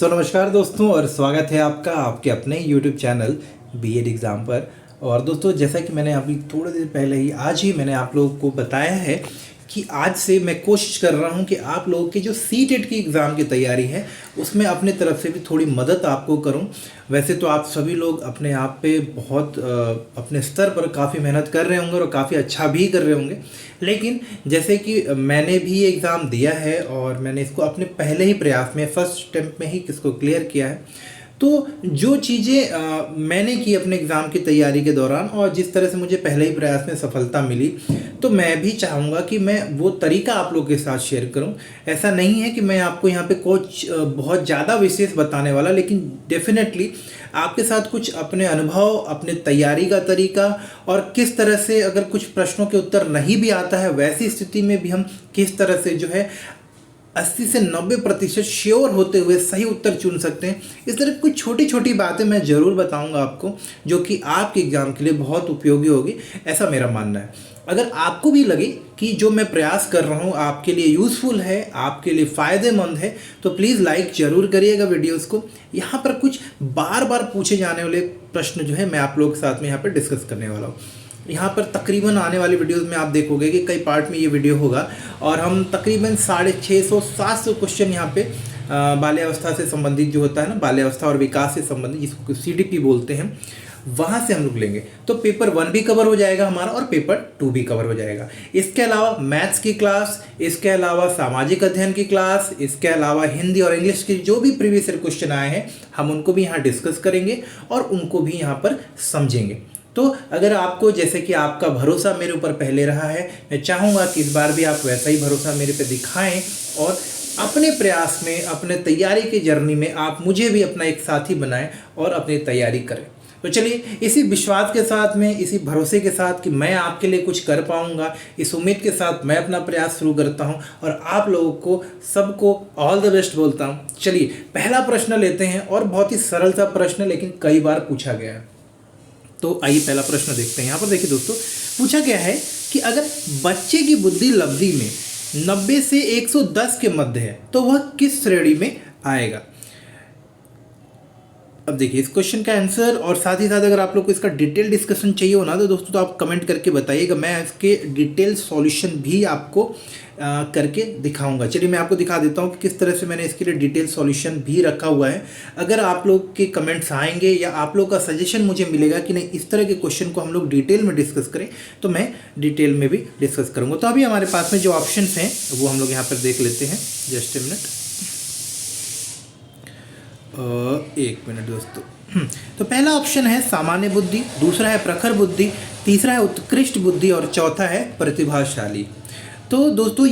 नमस्कार दोस्तों और स्वागत है आपका आपके अपने YouTube चैनल बीएड एग्ज़ाम पर। और दोस्तों जैसा कि मैंने अभी थोड़ी देर पहले ही आज ही मैंने आप लोगों को बताया है कि आज से मैं कोशिश कर रहा हूं कि आप लोगों की जो सीटेट की एग्ज़ाम की तैयारी है उसमें अपने तरफ से भी थोड़ी मदद आपको करूं। वैसे तो आप सभी लोग अपने आप पे बहुत अपने स्तर पर काफ़ी मेहनत कर रहे होंगे और काफ़ी अच्छा भी कर रहे होंगे, लेकिन जैसे कि मैंने भी ये एग्ज़ाम दिया है और मैंने इसको अपने पहले ही प्रयास में फर्स्ट अटेम्प्ट में ही इसको क्लियर किया है। तो जो चीज़ें मैंने की अपने एग्ज़ाम की तैयारी के दौरान और जिस तरह से मुझे पहले ही प्रयास में सफलता मिली, तो मैं भी चाहूँगा कि मैं वो तरीका आप लोगों के साथ शेयर करूँ। ऐसा नहीं है कि मैं आपको यहाँ पे कुछ बहुत ज़्यादा विशेष बताने वाला, लेकिन डेफिनेटली आपके साथ कुछ अपने अनुभव, अपने तैयारी का तरीका और किस तरह से अगर कुछ प्रश्नों के उत्तर नहीं भी आता है वैसी स्थिति में भी हम किस तरह से जो है 80 से 90% श्योर होते हुए सही उत्तर चुन सकते हैं। इस तरह कुछ छोटी छोटी बातें मैं ज़रूर बताऊंगा आपको, जो कि आपके एग्ज़ाम के लिए बहुत उपयोगी होगी, ऐसा मेरा मानना है। अगर आपको भी लगे कि जो मैं प्रयास कर रहा हूँ आपके लिए यूज़फुल है, आपके लिए फ़ायदेमंद है, तो प्लीज़ लाइक ज़रूर करिएगा वीडियोज़ को। यहाँ पर कुछ बार बार पूछे जाने वाले प्रश्न जो है मैं आप लोगों के साथ में यहाँ पर डिस्कस करने वाला हूँ। यहाँ पर तकरीबन आने वाली वीडियोस में आप देखोगे कि कई पार्ट में ये वीडियो होगा और हम तकरीबन 650-700 क्वेश्चन यहाँ पे बाल्यावस्था से संबंधित जो होता है ना, बाल्यावस्था और विकास से संबंधित, जिसको CDP बोलते हैं, वहाँ से हम लोग लेंगे। तो पेपर 1 भी कवर हो जाएगा हमारा और पेपर 2 भी कवर हो जाएगा। इसके अलावा मैथ्स की क्लास, इसके अलावा सामाजिक अध्ययन की क्लास, इसके अलावा हिंदी और इंग्लिश के जो भी प्रीवियस ईयर क्वेश्चन आए हैं हम उनको भी यहाँ डिस्कस करेंगे और उनको भी यहाँ पर समझेंगे। तो अगर आपको, जैसे कि आपका भरोसा मेरे ऊपर पहले रहा है, मैं चाहूँगा कि इस बार भी आप वैसा ही भरोसा मेरे पे दिखाएं और अपने प्रयास में, अपने तैयारी की जर्नी में आप मुझे भी अपना एक साथी बनाएं और अपनी तैयारी करें। तो चलिए इसी विश्वास के साथ में, इसी भरोसे के साथ कि मैं आपके लिए कुछ कर पाऊंगा, इस उम्मीद के साथ मैं अपना प्रयास शुरू करता हूं और आप लोगों को सबको ऑल द बेस्ट बोलता हूं। चलिए पहला प्रश्न लेते हैं और बहुत ही सरल सा प्रश्न, लेकिन कई बार पूछा गया है। तो आइए पहला प्रश्न देखते हैं। यहाँ पर देखिए दोस्तों, पूछा गया है कि अगर बच्चे की बुद्धि लब्धि में 90 से 110 के मध्य है तो वह किस श्रेणी में आएगा। अब देखिए इस क्वेश्चन का आंसर और साथ ही साथ अगर आप लोग को इसका डिटेल डिस्कशन चाहिए हो ना, तो दोस्तों तो आप कमेंट करके बताइएगा, मैं इसके डिटेल सॉल्यूशन भी आपको करके दिखाऊंगा। चलिए मैं आपको दिखा देता हूँ कि किस तरह से मैंने इसके लिए डिटेल सॉल्यूशन भी रखा हुआ है। अगर आप लोग के कमेंट्स आएंगे या आप लोग का सजेशन मुझे मिलेगा कि नहीं इस तरह के क्वेश्चन को हम लोग डिटेल में डिस्कस करें, तो मैं डिटेल में भी डिस्कस करूँगा। तो अभी हमारे पास में जो ऑप्शन हैं वो हम लोग यहाँ पर देख लेते हैं। जस्ट ए मिनट, एक मिनट दोस्तों। तो पहला ऑप्शन है सामान्य बुद्धि, दूसरा है प्रखर बुद्धि, तीसरा है उत्कृष्ट बुद्धि और चौथा है प्रतिभाशाली। तो दोस्तों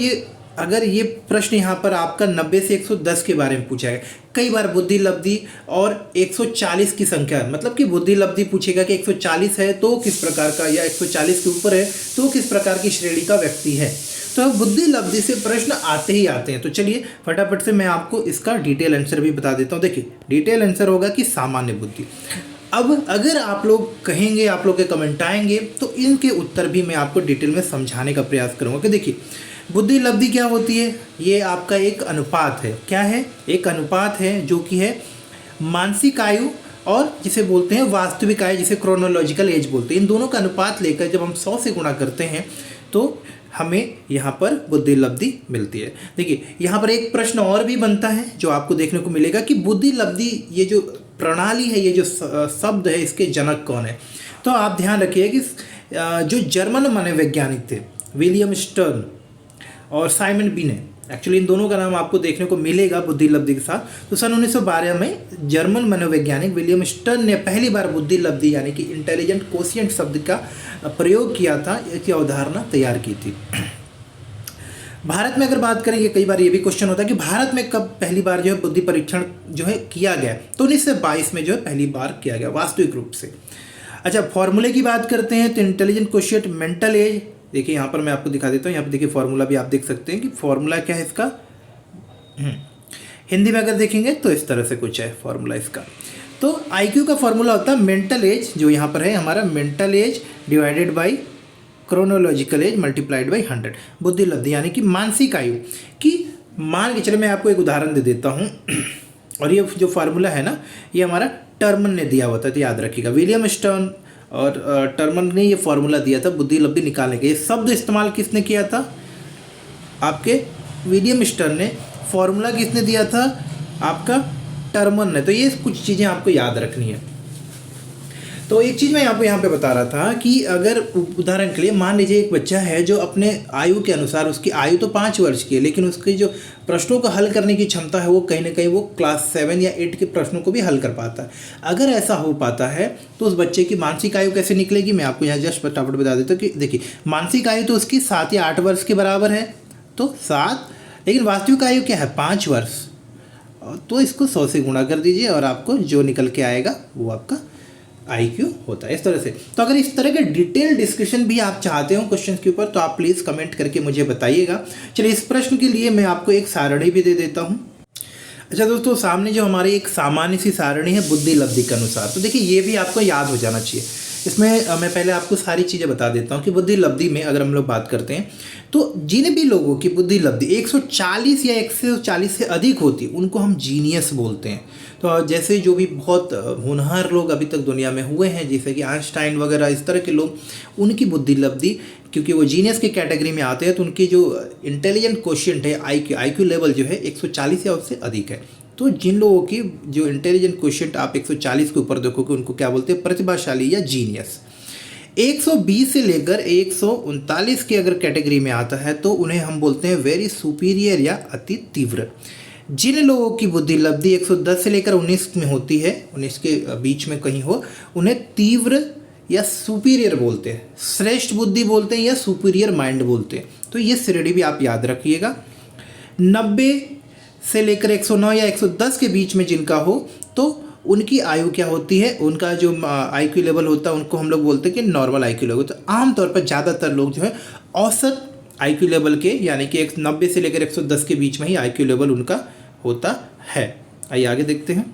अगर ये प्रश्न यहाँ पर आपका 90 से 110 के बारे में पूछा है, कई बार बुद्धि लब्धि और 140 की संख्या, मतलब कि बुद्धि लब्धि पूछेगा कि 140 है तो किस प्रकार का, या 140 के ऊपर है तो किस प्रकार की श्रेणी का व्यक्ति है। तो बुद्धि लब्धि से प्रश्न आते ही आते हैं। तो चलिए फटाफट से मैं आपको इसका डिटेल आंसर भी बता देता हूँ। देखिए डिटेल आंसर होगा कि सामान्य बुद्धि। अब अगर आप लोग कहेंगे, आप लोग के कमेंट आएंगे, तो इनके उत्तर भी मैं आपको डिटेल में समझाने का प्रयास करूँगा कि देखिए बुद्धि लब्धि क्या होती है। ये आपका एक अनुपात है। क्या है? एक अनुपात है जो कि है मानसिक आयु और जिसे बोलते हैं वास्तविक आयु, जिसे क्रोनोलॉजिकल एज बोलते हैं। इन दोनों का अनुपात लेकर जब हम 100 से गुणा करते हैं तो हमें यहाँ पर बुद्धि लब्धि मिलती है। देखिए यहाँ पर एक प्रश्न और भी बनता है जो आपको देखने को मिलेगा कि बुद्धि लब्धि, ये जो प्रणाली है, ये जो शब्द है, इसके जनक कौन है। तो आप ध्यान रखिए कि जो जर्मन मनोवैज्ञानिक थे विलियम स्टर्न और साइमन बिनेट, एक्चुअली इन दोनों का नाम आपको देखने को मिलेगा बुद्धि लब्धि के साथ। तो सन 1912 में जर्मन मनोवैज्ञानिक विलियम स्टर्न ने पहली बार बुद्धि लब्धि यानी कि इंटेलिजेंट कोशिएंट शब्द का प्रयोग किया था, इसकी अवधारणा तैयार की थी। भारत में अगर बात करें, ये कई बार ये भी क्वेश्चन होता है कि भारत में कब पहली बार जो है बुद्धि परीक्षण जो है किया गया, तो 1922 में जो है पहली बार किया गया वास्तविक रूप से। अच्छा, फॉर्मूले की बात करते हैं तो इंटेलिजेंट कोशिएंट मेंटल एज, देखिए यहाँ पर मैं आपको दिखा देता हूँ। यहाँ पर देखिए फॉर्मूला भी आप देख सकते हैं कि फॉर्मूला क्या है इसका। हिंदी में अगर देखेंगे तो इस तरह से कुछ है फॉर्मूला इसका। तो IQ का फॉर्मूला होता है मेंटल एज, जो यहाँ पर है हमारा mental as divided by chronological age multiplied by 100। बुद्धि लब्धि यानी कि मानसिक आयु की, मान के चले मैं आपको एक उदाहरण दे देता हूँ। और ये जो फार्मूला है ना, ये हमारा टर्मन ने दिया हुआ था, तो याद रखिएगा। विलियम स्टर्न और टर्मन ने ये फार्मूला दिया था बुद्धि लब्धि निकालने के। ये शब्द इस्तेमाल किसने किया था? आपके विलियम स्टर्न ने। फार्मूला किसने दिया था? आपका टर्मन ने। तो ये कुछ चीज़ें आपको याद रखनी है। तो एक चीज़ मैं आपको यहाँ पे बता रहा था कि अगर उदाहरण के लिए मान लीजिए एक बच्चा है जो अपने आयु के अनुसार, उसकी आयु तो 5 वर्ष की है, लेकिन उसकी जो प्रश्नों को हल करने की क्षमता है वो कहीं ना कहीं वो क्लास 7 या 8 के प्रश्नों को भी हल कर पाता है। अगर ऐसा हो पाता है तो उस बच्चे की मानसिक आयु कैसे निकलेगी, मैं आपको यहाँ जस्ट फटाफट बता देता हूँ कि देखिए, मानसिक आयु तो उसकी 7 या 8 वर्ष के बराबर है, तो 7, लेकिन वास्तविक आयु क्या है? 5 वर्ष। तो इसको 100 से गुणा कर दीजिए और आपको जो निकल के आएगा वो आपका IQ होता है, इस तरह से। तो अगर इस तरह के डिटेल डिस्कशन भी आप चाहते हो क्वेश्चन के ऊपर तो आप प्लीज़ कमेंट करके मुझे बताइएगा। चलिए, इस प्रश्न के लिए मैं आपको एक सारणी भी दे देता हूँ। अच्छा दोस्तों, सामने जो हमारी एक सामान्य सी सारणी है बुद्धि लब्धि के अनुसार, तो देखिए ये भी आपको याद हो जाना चाहिए। इसमें मैं पहले आपको सारी चीज़ें बता देता हूँ कि बुद्धि लब्धि में अगर हम लोग बात करते हैं तो जिन भी लोगों की बुद्धि लब्धि 140 या 140 से अधिक होती है उनको हम जीनियस बोलते हैं। तो जैसे जो भी बहुत होनहार लोग अभी तक दुनिया में हुए हैं, जैसे कि आइंस्टाइन वगैरह, इस तरह के लोग, उनकी बुद्धि लब्धि, क्योंकि वो जीनियस की कैटेगरी में आते हैं, तो उनकी जो इंटेलिजेंट क्वोशिएंट है, IQ लेवल जो है 140 या उससे अधिक है। तो जिन लोगों की जो इंटेलिजेंट क्वोशिएंट आप 140 के ऊपर देखोगे उनको क्या बोलते हैं? प्रतिभाशाली या जीनियस। 120 से लेकर 139 की अगर कैटेगरी में आता है तो उन्हें हम बोलते हैं वेरी सुपीरियर या अति तीव्र। जिन लोगों की बुद्धि लब्धि 110 से लेकर 19 में होती है, 19 के बीच में कहीं हो, उन्हें तीव्र या सुपीरियर बोलते हैं, श्रेष्ठ बुद्धि बोलते हैं या सुपीरियर माइंड बोलते हैं। तो ये श्रेणी भी आप याद रखिएगा। 90 से लेकर 109 या 110 के बीच में जिनका हो तो उनकी आयु क्या होती है? उनका जो IQ लेवल होता है उनको हम लोग बोलते हैं कि नॉर्मल IQ लेवल। तो आमतौर पर ज़्यादातर लोग जो है औसत IQ लेवल के, यानी कि 90 से लेकर 110 के बीच में ही IQ लेवल उनका होता है। आइए आगे देखते हैं।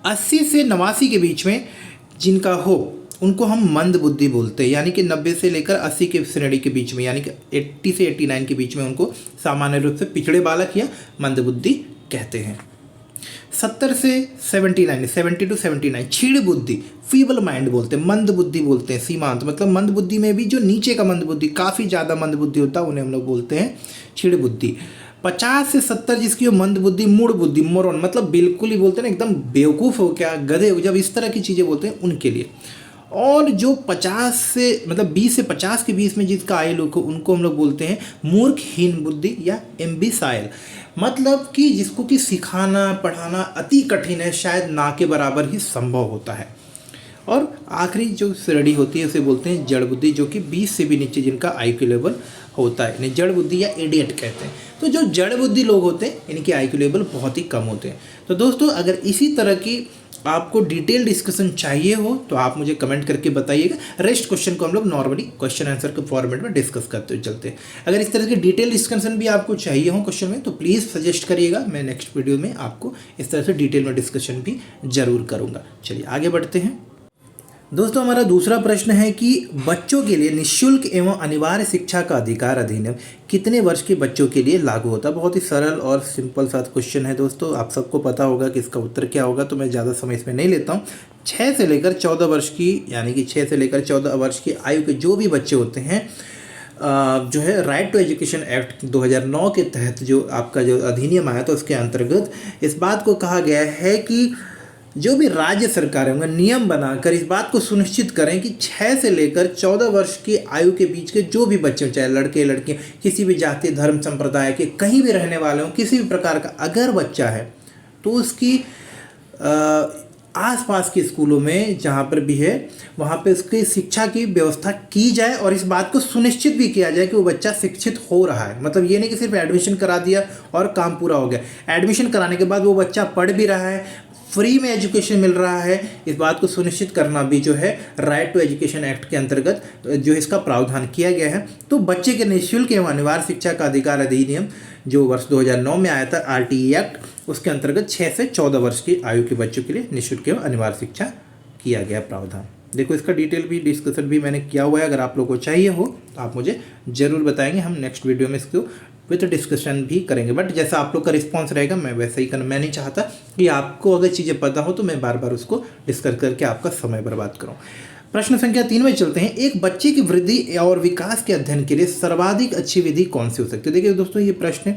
80 से 89 के बीच में जिनका हो उनको हम मंद बुद्धि बोलते हैं, यानी कि 90 से लेकर 80 के श्रेणी के बीच में, यानी कि 80 से 89 के बीच में उनको सामान्य रूप से पिछड़े बालक या मंद बुद्धि कहते हैं। 70 से 79, 70 to 79 क्षीण बुद्धि, फीबल माइंड बोलते हैं, मंद बुद्धि बोलते हैं, सीमांत, मतलब मंद बुद्धि में भी जो नीचे का मंद बुद्धि, काफ़ी ज़्यादा मंद बुद्धि होता है, उन्हें हम लोग बोलते हैं क्षीण बुद्धि। 50 से 70 जिसकी हो मंद बुद्धि, मूढ़ बुद्धि, मोरन, मतलब बिल्कुल ही बोलते हैं ना एकदम बेवकूफ़ हो क्या, गधे हो, जब इस तरह की चीज़ें बोलते हैं उनके लिए। और जो 50 से मतलब 20 से 50 के बीच में जिसका आयु हो उनको हम लोग बोलते हैं मूर्खहीन बुद्धि या इम्बिसाइल, मतलब कि जिसको कि सिखाना पढ़ाना अति कठिन है, शायद ना के बराबर ही संभव होता है। और आखिरी जो श्रेणी होती है उसे बोलते हैं जड़ बुद्धि, जो कि 20 से भी नीचे जिनका IQ लेवल होता है, इन्हें जड़ बुद्धि या इडियट कहते हैं। तो जो जड़ बुद्धि लोग होते हैं इनके IQ लेवल बहुत ही कम होते हैं। तो दोस्तों, अगर इसी तरह की आपको डिटेल डिस्कशन चाहिए हो तो आप मुझे कमेंट करके बताइएगा। रेस्ट क्वेश्चन को हम लोग नॉर्मली क्वेश्चन आंसर के फॉर्मेट में डिस्कस करते हुए चलते हैं। अगर इस तरह की डिटेल डिस्कशन भी आपको चाहिए हो क्वेश्चन में तो प्लीज़ सजेस्ट करिएगा, मैं नेक्स्ट वीडियो में आपको इस तरह से डिटेल में डिस्कशन भी जरूर करूँगा। चलिए आगे बढ़ते हैं। दोस्तों, हमारा दूसरा प्रश्न है कि बच्चों के लिए निःशुल्क एवं अनिवार्य शिक्षा का अधिकार अधिनियम कितने वर्ष के बच्चों के लिए लागू होता है? बहुत ही सरल और सिंपल सा क्वेश्चन है दोस्तों, आप सबको पता होगा कि इसका उत्तर क्या होगा, तो मैं ज़्यादा समय इसमें नहीं लेता हूँ। 6 से लेकर 14 वर्ष की, यानी कि 6 से लेकर 14 वर्ष की आयु के जो भी बच्चे होते हैं, जो है राइट टू एजुकेशन एक्ट 2009 के तहत जो आपका जो अधिनियम आया था उसके अंतर्गत इस बात को कहा गया है कि जो भी राज्य सरकार है उनका नियम बनाकर इस बात को सुनिश्चित करें कि 6 से लेकर 14 वर्ष की आयु के बीच के जो भी बच्चे, चाहे लड़के लड़कियां, किसी भी जाति धर्म संप्रदाय के कहीं भी रहने वाले हों, किसी भी प्रकार का अगर बच्चा है तो उसकी आसपास के स्कूलों में जहाँ पर भी है वहाँ पे उसकी शिक्षा की व्यवस्था की जाए और इस बात को सुनिश्चित भी किया जाए कि वो बच्चा शिक्षित हो रहा है। मतलब ये नहीं कि सिर्फ एडमिशन करा दिया और काम पूरा हो गया, एडमिशन कराने के बाद वो बच्चा पढ़ भी रहा है, फ्री में एजुकेशन मिल रहा है, इस बात को सुनिश्चित करना भी जो है राइट टू एजुकेशन एक्ट के अंतर्गत जो इसका प्रावधान किया गया है। तो बच्चे के निःशुल्क एवं अनिवार्य शिक्षा का अधिकार अधिनियम जो वर्ष 2009 में आया था, RTE एक्ट, उसके अंतर्गत 6 से 14 वर्ष की आयु के बच्चों के लिए निःशुल्क एवं अनिवार्य शिक्षा किया गया प्रावधान। देखो, इसका डिटेल भी डिस्कशन भी मैंने किया हुआ है, अगर आप लोगों को चाहिए हो तो आप मुझे ज़रूर बताएंगे, हम नेक्स्ट वीडियो में इसको विद डिस्कशन भी करेंगे। बट जैसा आप लोग का रिस्पॉन्स रहेगा मैं वैसा ही करना, मैं नहीं चाहता कि आपको अगर चीज़ें पता हो तो मैं बार बार उसको डिस्कस करके आपका समय बर्बाद करूँ। प्रश्न संख्या 3 में चलते हैं। एक बच्चे की वृद्धि और विकास के अध्ययन के लिए सर्वाधिक अच्छी विधि कौन सी हो सकती है? देखिए दोस्तों, ये प्रश्न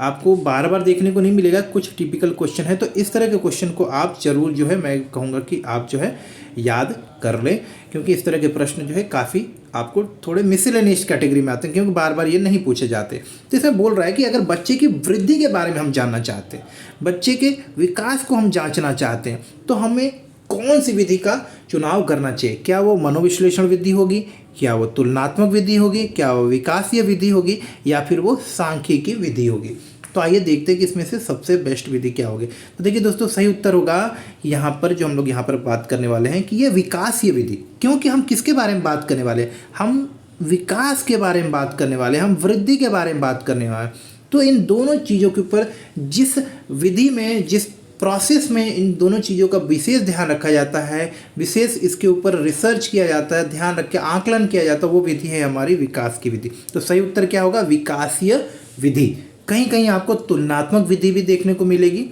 आपको बार बार देखने को नहीं मिलेगा, कुछ टिपिकल क्वेश्चन है, तो इस तरह के क्वेश्चन को आप जरूर जो है मैं कहूँगा कि आप जो है याद कर लें, क्योंकि इस तरह के प्रश्न जो है काफ़ी आपको थोड़े मिसलेनियस कैटेगरी में आते हैं, क्योंकि बार बार ये नहीं पूछे जाते। तो इसमें बोल रहा है कि अगर बच्चे की वृद्धि के बारे में हम जानना चाहते हैं, बच्चे के विकास को हम जांचना चाहते हैं, तो हमें कौन सी विधि का चुनाव करना चाहिए? क्या वो मनोविश्लेषण विधि होगी, क्या वो तुलनात्मक विधि होगी, क्या वो विकासीय विधि होगी, या फिर वो सांख्यिकी विधि होगी? तो आइए देखते हैं कि इसमें से सबसे बेस्ट विधि क्या होगी। तो देखिए दोस्तों, सही उत्तर होगा यहाँ पर जो हम लोग यहाँ पर बात करने वाले हैं कि ये विकासीय विधि। क्योंकि हम किसके बारे में बात करने वाले हैं? हम विकास के बारे में बात करने वाले हैं, हम वृद्धि के बारे में बात करने वाले हैं। तो इन दोनों चीज़ों के ऊपर जिस विधि में, जिस प्रोसेस में इन दोनों चीज़ों का विशेष ध्यान रखा जाता है, विशेष इसके ऊपर रिसर्च किया जाता है, ध्यान रख के आकलन किया जाता है, वो विधि है हमारी विकास की विधि। तो सही उत्तर क्या होगा? विकासीय विधि। कहीं कहीं आपको तुलनात्मक विधि भी देखने को मिलेगी,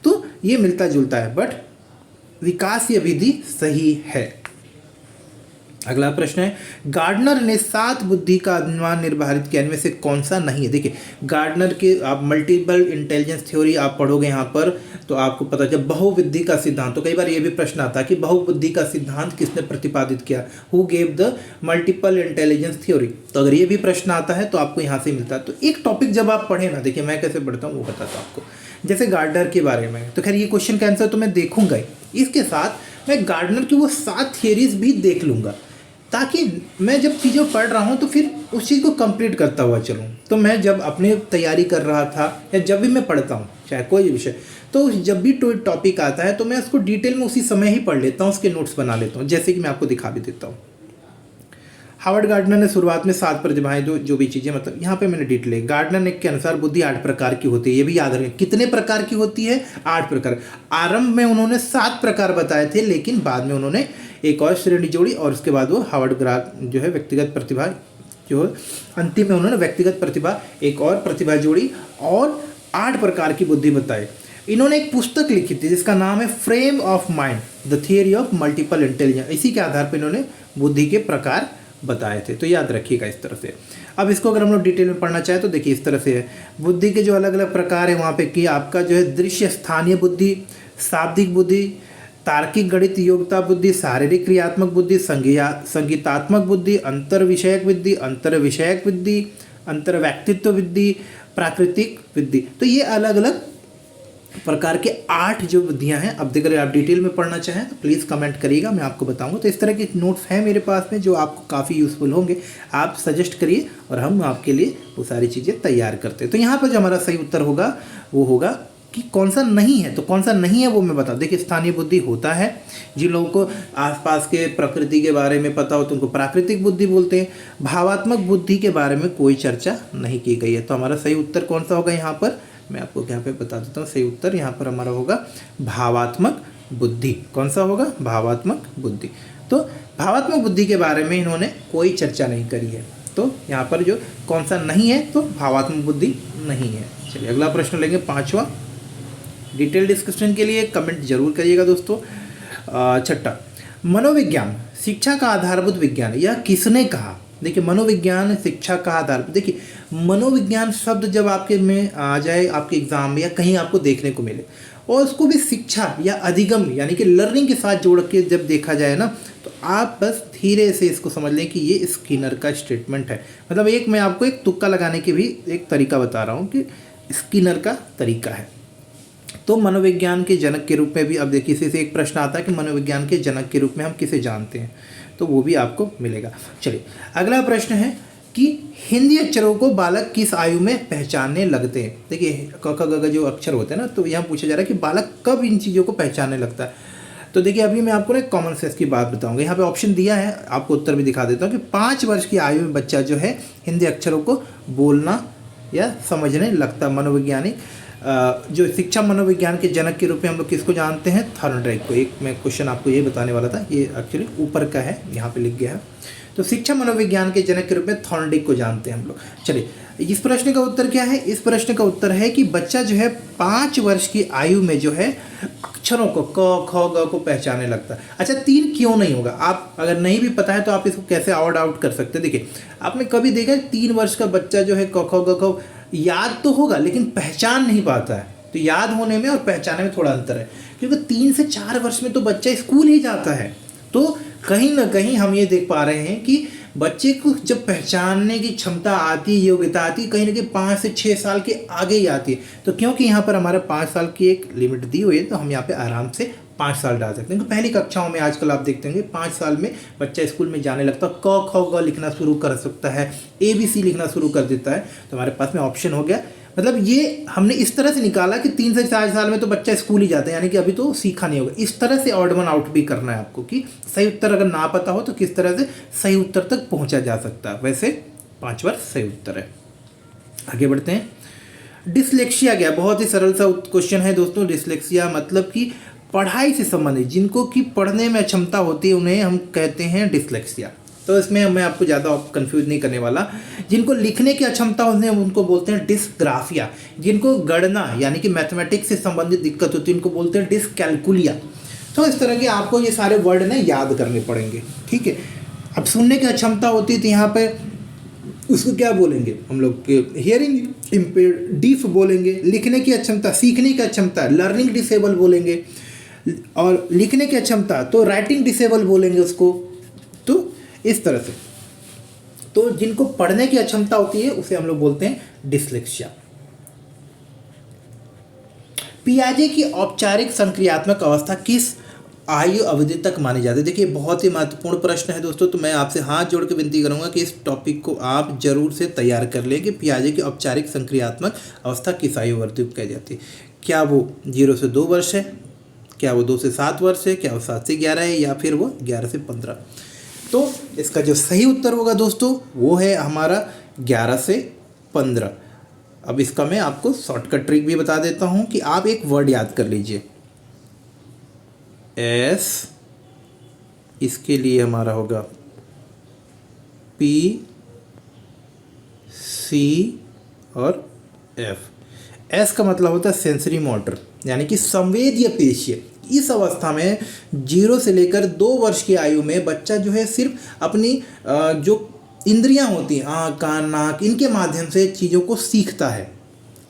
तो ये मिलता जुलता है, बट विकासीय विधि सही है। अगला प्रश्न है, गार्डनर ने 7 बुद्धि का अनुमान निर्धारित किया, इनमें से कौन सा नहीं है? देखिए गार्डनर के आप मल्टीपल इंटेलिजेंस थ्योरी आप पढ़ोगे यहाँ पर तो आपको पता चल बहुबुद्धि का सिद्धांत। तो कई बार ये भी प्रश्न आता है कि बहुबुद्धि का सिद्धांत किसने प्रतिपादित किया? Who gave the multiple intelligence theory? तो अगर ये भी प्रश्न आता है तो आपको यहाँ से मिलता है। तो एक टॉपिक जब आप पढ़े ना, देखिए मैं कैसे पढ़ता हूँ वो बताता हूँ आपको। जैसे गार्डनर के बारे में, तो खैर ये क्वेश्चन का आंसर तो मैं देखूंगा ही, इसके साथ मैं गार्डनर की वो 7 थियरीज भी देख लूँगा, ताकि मैं जब चीज़ें पढ़ रहा हूँ तो फिर उस चीज़ को कंप्लीट करता हुआ चलूँ। तो मैं जब अपने तैयारी कर रहा था या जब भी मैं पढ़ता हूँ चाहे कोई भी विषय, तो जब भी टॉपिक आता है तो मैं उसको डिटेल में उसी समय ही पढ़ लेता हूँ, उसके नोट्स बना लेता हूँ, जैसे कि मैं आपको दिखा भी देता हूँ। हार्वर्ड गार्डनर ने शुरुआत में 7 प्रतिभाएं जो भी चीज़ें, मतलब यहाँ पे मैंने डिटेल है। गार्डनर ने के अनुसार बुद्धि 8 प्रकार की होती है, ये भी याद रखें। कितने प्रकार की होती है? 8 प्रकार। आरंभ में उन्होंने 7 प्रकार बताए थे, लेकिन बाद में उन्होंने एक और श्रेणी जोड़ी और उसके बाद वो हार्वर्ड जो है व्यक्तिगत प्रतिभा, जो अंतिम में उन्होंने व्यक्तिगत प्रतिभा एक और प्रतिभा जोड़ी और 8 प्रकार की बुद्धि बताई। इन्होंने एक पुस्तक लिखी थी जिसका नाम है frame of mind, the theory of multiple intelligence. इसी के आधार पर इन्होंने बुद्धि के प्रकार बताए थे, तो याद रखिएगा इस तरह से। अब इसको अगर हम लोग डिटेल में पढ़ना चाहें तो देखिए इस तरह से है। बुद्धि के जो अलग अलग प्रकार है वहाँ पे कि आपका जो है दृश्य स्थानीय बुद्धि, शाब्दिक बुद्धि, तार्किक गणित योग्यता बुद्धि, शारीरिक क्रियात्मक बुद्धि, संगीतात्मक बुद्धि, अंतर विषयक बुद्धि, अंतर विषयक बुद्धि, अंतर व्यक्तित्व बुद्धि, प्राकृतिक बुद्धि। तो ये अलग अलग प्रकार के 8 जो बुद्धियाँ हैं। अब अगर आप डिटेल में पढ़ना चाहें तो प्लीज़ कमेंट करिएगा, मैं आपको बताऊंगा। तो इस तरह के नोट्स हैं मेरे पास में जो आपको काफ़ी यूज़फुल होंगे, आप सजेस्ट करिए और हम आपके लिए वो सारी चीज़ें तैयार करते हैं। तो यहाँ पर जो हमारा सही उत्तर होगा वो होगा कि कौन सा नहीं है। तो कौन सा नहीं है वो मैं बता, देखिए स्थानीय बुद्धि होता है, जिन लोगों को आसपास के प्रकृति के बारे में पता हो तो उनको प्राकृतिक बुद्धि बोलते हैं। भावात्मक बुद्धि के बारे में कोई चर्चा नहीं की गई है। तो हमारा सही उत्तर कौन सा होगा? यहाँ पर मैं आपको यहाँ पे बता देता हूँ। सही उत्तर यहाँ पर हमारा होगा भावात्मक बुद्धि। कौन सा होगा? भावात्मक बुद्धि। तो भावात्मक बुद्धि के बारे में इन्होंने कोई चर्चा नहीं करी है, तो यहाँ पर जो कौन सा नहीं है तो भावात्मक बुद्धि नहीं है। चलिए अगला प्रश्न लेंगे, 5वां। डिटेल डिस्कशन के लिए कमेंट जरूर करिएगा दोस्तों। 6, मनोविज्ञान शिक्षा का आधारभूत विज्ञान है, यह किसने कहा? देखिए मनोविज्ञान शिक्षा का आधार, देखिए मनोविज्ञान शब्द जब आपके में आ जाए, आपके एग्जाम में या कहीं आपको देखने को मिले और उसको भी शिक्षा या अधिगम यानी कि लर्निंग के साथ जोड़ के जब देखा जाए ना, तो आप बस धीरे से इसको समझ लें कि ये स्किनर का स्टेटमेंट है। मतलब एक मैं आपको एक तुक्का लगाने के भी एक तरीका बता रहा हूँ कि स्किनर का तरीका है। तो मनोविज्ञान के जनक के रूप में भी, अब देखिए इसी से एक प्रश्न आता है कि मनोविज्ञान के जनक के रूप में हम किसे जानते हैं, तो वो भी आपको मिलेगा। चलिए अगला प्रश्न है कि हिंदी अक्षरों को बालक किस आयु में पहचानने लगते हैं। देखिए क ख ग घ जो अक्षर होते हैं ना, तो यहाँ पूछा जा रहा है कि बालक कब इन चीज़ों को पहचानने लगता है। तो देखिए अभी मैं आपको ना कॉमन सेंस की बात बताऊंगा। यहाँ पे ऑप्शन दिया है, आपको उत्तर भी दिखा देता हूँ कि 5 वर्ष की आयु में बच्चा जो है हिंदी अक्षरों को बोलना या समझने लगता। मनोवैज्ञानिक जो शिक्षा मनोविज्ञान के जनक के रूप में हम लोग किसको जानते हैं? थॉर्नडाइक को। एक मैं क्वेश्चन आपको ये बताने वाला था, ये एक्चुअली ऊपर का है, यहाँ पे लिख गया है। तो शिक्षा मनोविज्ञान के जनक के रूप में थॉर्नडाइक को जानते हैं हम लोग। चलिए इस प्रश्न का उत्तर क्या है? इस प्रश्न का उत्तर है कि बच्चा जो है 5 वर्ष की आयु में जो है अक्षरों को क ख ग को पहचानने लगता है। अच्छा, 3 क्यों नहीं होगा? आप अगर नहीं भी पता है तो आप इसको कैसे आउट आउट कर सकते हैं। देखिए, आपने कभी देखा है 3 वर्ष का बच्चा जो है क ख ग ख याद तो होगा लेकिन पहचान नहीं पाता है। तो याद होने में और पहचाने में थोड़ा अंतर है, क्योंकि 3 से 4 वर्ष में तो बच्चा स्कूल ही जाता है। तो कहीं ना कहीं हम ये देख पा रहे हैं कि बच्चे को जब पहचानने की क्षमता आती है, योग्यता आती है, कहीं ना कहीं 5 से 6 साल के आगे ही आती है। तो क्योंकि यहाँ पर हमारा 5 साल की एक लिमिट दी हुई है, तो हम यहाँ पे आराम से 5 साल डाल सकते हैं। तो पहली कक्षाओं में आजकल आप देखते होंगे 5 साल में बच्चा स्कूल में जाने लगता है, क ख ग लिखना शुरू कर सकता है, ABC लिखना शुरू कर देता है। तो हमारे पास में ऑप्शन हो गया। मतलब ये हमने इस तरह से निकाला कि 3 से 4 साल में तो बच्चा स्कूल ही जाता है, यानी कि अभी तो सीखा नहीं होगा। इस तरह से ऑड वन आउट भी करना है आपको कि सही उत्तर अगर ना पता हो तो किस तरह से सही उत्तर तक पहुंचा जा सकता है। वैसे 5 वर्ष सही उत्तर है। आगे बढ़ते हैं। डिसलेक्सिया क्या? बहुत ही सरल सा क्वेश्चन है दोस्तों। डिसलेक्सिया मतलब कि पढ़ाई से संबंधित, जिनको कि पढ़ने में अक्षमता होती है उन्हें हम कहते हैं डिसलेक्सिया। तो इसमें मैं आपको ज़्यादा कंफ्यूज नहीं करने वाला। जिनको लिखने की अक्षमता होती है उनको बोलते हैं डिसग्राफिया। जिनको गणना यानी कि मैथमेटिक्स से संबंधित दिक्कत होती है उनको बोलते हैं डिसकैलकुलिया। तो इस तरह के आपको ये सारे वर्ड ना याद करने पड़ेंगे, ठीक है। अब सुनने की अक्षमता होती है तो यहाँ पे उसको क्या बोलेंगे हम लोग? हियरिंग इम्पेयर्ड, डीफ बोलेंगे। लिखने की अक्षमता, सीखने की अक्षमता, लर्निंग डिसेबल बोलेंगे। और लिखने की अक्षमता तो राइटिंग डिसेबल बोलेंगे उसको। तो इस तरह से तो जिनको पढ़ने की अक्षमता होती है उसे हम लोग बोलते हैं डिसलेक्सिया। पियाजे की औपचारिक संक्रियात्मक अवस्था किस आयु अवधि तक मानी जाती है? देखिए, बहुत ही महत्वपूर्ण प्रश्न है दोस्तों। तो मैं आपसे हाथ जोड़ के विनती करूंगा कि इस टॉपिक को आप जरूर से तैयार कर लें कि पियाजे की औपचारिक संक्रियात्मक अवस्था किस आयु अवधि को कही जाती है। क्या वो 0 से 2 वर्ष है, क्या वो 2 से 7 वर्ष है, क्या वो 7 से 11 है, या फिर वो 11 से 15? तो इसका जो सही उत्तर होगा दोस्तों वो है हमारा 11 से 15। अब इसका मैं आपको शॉर्टकट ट्रिक भी बता देता हूं कि आप एक वर्ड याद कर लीजिए। एस, इसके लिए हमारा होगा P, C और F। एस का मतलब होता है सेंसरी मोटर, यानी कि संवेदीय पेशीय। इस अवस्था में 0 से लेकर 2 वर्ष की आयु में बच्चा जो है सिर्फ अपनी जो इंद्रियां होती हैं, आँख, कान, नाक, इनके माध्यम से चीज़ों को सीखता है।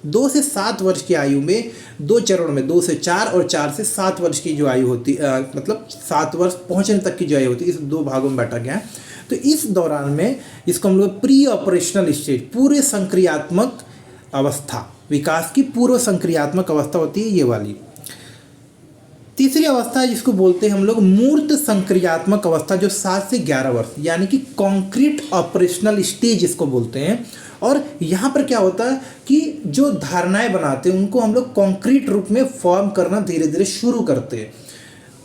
2 से 7 वर्ष की आयु में 2 चरण में, 2 से 4 और 4 से 7 वर्ष की जो आयु होती मतलब 7 वर्ष पहुंचने तक की जो आयु होती है, इस 2 भागों में बांटा गया है। तो इस दौरान में इसको हम लोग प्री ऑपरेशनल स्टेज, पूरे संक्रियात्मक अवस्था, विकास की पूर्व संक्रियात्मक अवस्था होती है ये वाली। तीसरी अवस्था है जिसको बोलते हैं हम लोग मूर्त संक्रियात्मक अवस्था, जो 7 से 11 वर्ष, यानी कि कॉन्क्रीट ऑपरेशनल स्टेज इसको बोलते हैं। और यहाँ पर क्या होता है कि जो धारणाएं बनाते हैं उनको हम लोग कॉन्क्रीट रूप में फॉर्म करना धीरे धीरे शुरू करते हैं।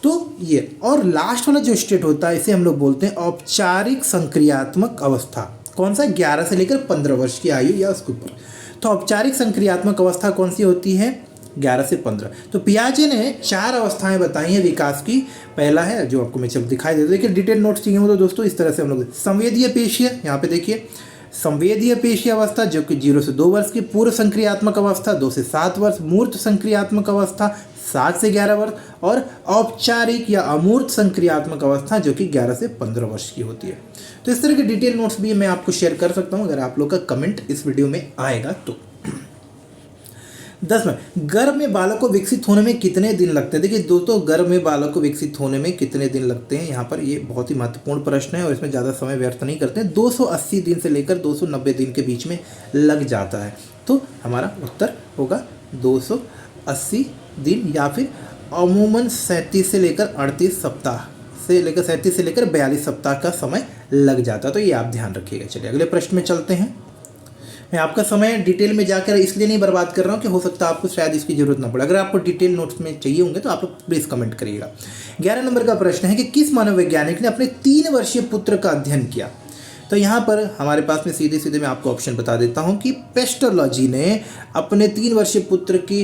तो ये, और लास्ट वाला जो स्टेट होता है इसे हम लोग बोलते हैं औपचारिक संक्रियात्मक अवस्था। कौन सा? 11 से लेकर 15 वर्ष की आयु या उसके ऊपर। तो औपचारिक संक्रियात्मक अवस्था कौन सी होती है? 11 से 15। तो पियाजे ने 4 अवस्थाएं बताई हैं विकास की। पहला है जो आपको मैं दिखाई देता हूं, देखिए डिटेल नोट्स चाहिए हो तो दोस्तों इस तरह से हम लोग संवेदीय पेशीय, यहाँ पे देखिए संवेदीय पेशीय अवस्था जो कि 0 से 2 वर्ष की, पूर्व संक्रियात्मक अवस्था 2 से 7 वर्ष, मूर्त संक्रियात्मक अवस्था 7 से 11 वर्ष, और औपचारिक या अमूर्त संक्रियात्मक अवस्था जो कि 11 से 15 वर्ष की होती है। तो इस तरह के डिटेल नोट्स भी मैं आपको शेयर कर सकता हूँ अगर आप लोग का कमेंट इस वीडियो में आएगा तो। 10 में गर्भ में बालक को विकसित होने में कितने दिन लगते हैं? देखिए दोस्तों, गर्भ में बालक को विकसित होने में कितने दिन लगते हैं, यहाँ पर ये बहुत ही महत्वपूर्ण प्रश्न है और इसमें ज़्यादा समय व्यर्थ नहीं करते हैं। 280 दिन से लेकर 290 दिन के बीच में लग जाता है। तो हमारा उत्तर होगा 280 दिन, या फिर अमूमन 37 से लेकर 38 सप्ताह से लेकर 37 से लेकर 42 सप्ताह का समय लग जाता है। तो ये आप ध्यान रखिएगा। चलिए अगले प्रश्न में चलते हैं। मैं आपका समय डिटेल में जाकर इसलिए नहीं बर्बाद कर रहा हूँ कि हो सकता है आपको शायद इसकी ज़रूरत ना पड़े। अगर आपको डिटेल नोट्स में चाहिए होंगे तो आप प्लीज़ कमेंट करिएगा। 11 नंबर का प्रश्न है कि किस मनोवैज्ञानिक ने अपने 3 वर्षीय पुत्र का अध्ययन किया? तो यहाँ पर हमारे पास में सीधे सीधे मैं आपको ऑप्शन बता देता हूँ कि पेस्टोलॉजी ने अपने 3 वर्षीय पुत्र की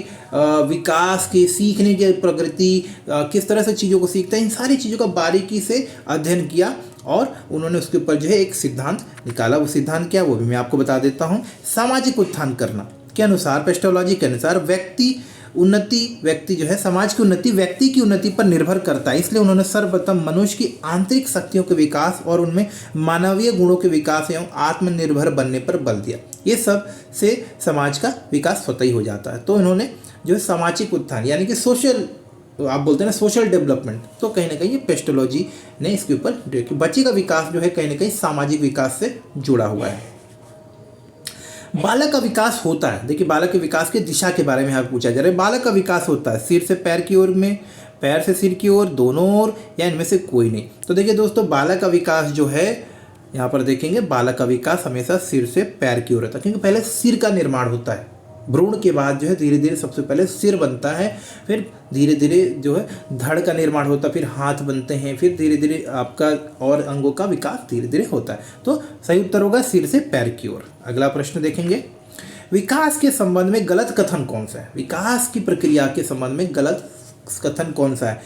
विकास की, सीखने की प्रगति, किस तरह से चीज़ों को सीखता है, इन सारी चीज़ों का बारीकी से अध्ययन किया और उन्होंने उसके ऊपर जो है एक सिद्धांत निकाला। वो सिद्धांत क्या, वो भी मैं आपको बता देता हूँ। सामाजिक उत्थान करना के अनुसार, पेस्टोलॉजी के अनुसार व्यक्ति जो है, समाज की उन्नति व्यक्ति की उन्नति पर निर्भर करता है। इसलिए उन्होंने सर्वप्रथम मनुष्य की आंतरिक शक्तियों के विकास और उनमें मानवीय गुणों के विकास एवं आत्मनिर्भर बनने पर बल दिया। ये सब से समाज का विकास स्वतः ही हो जाता है। तो इन्होंने जो है सामाजिक उत्थान यानी कि सोशल, आप बोलते हैं ना सोशल डेवलपमेंट, तो कहीं ना कहीं ये पेस्टोलॉजी ने इसके ऊपर बच्चे का विकास जो है कहीं ना कहीं सामाजिक विकास से जुड़ा हुआ है। बालक का विकास होता है, देखिए बालक के विकास की दिशा के बारे में यहाँ पूछा जा रहा है। बालक का विकास होता है सिर से पैर की ओर में, पैर से सिर की ओर, दोनों ओर, या इनमें से कोई नहीं। तो देखिए दोस्तों, बालक का विकास जो है यहाँ पर देखेंगे, बालक का विकास हमेशा सिर से पैर की ओर होता है, क्योंकि पहले सिर का निर्माण होता है। भ्रूण के बाद जो है धीरे धीरे सबसे पहले सिर बनता है, फिर धीरे धीरे जो है धड़ का निर्माण होता है, फिर हाथ बनते हैं, फिर धीरे धीरे आपका और अंगों का विकास धीरे धीरे होता है। तो सही उत्तर होगा सिर से पैर की ओर। अगला प्रश्न देखेंगे, विकास के संबंध में गलत कथन कौन सा है? विकास की प्रक्रिया के संबंध में गलत कथन कौन सा है?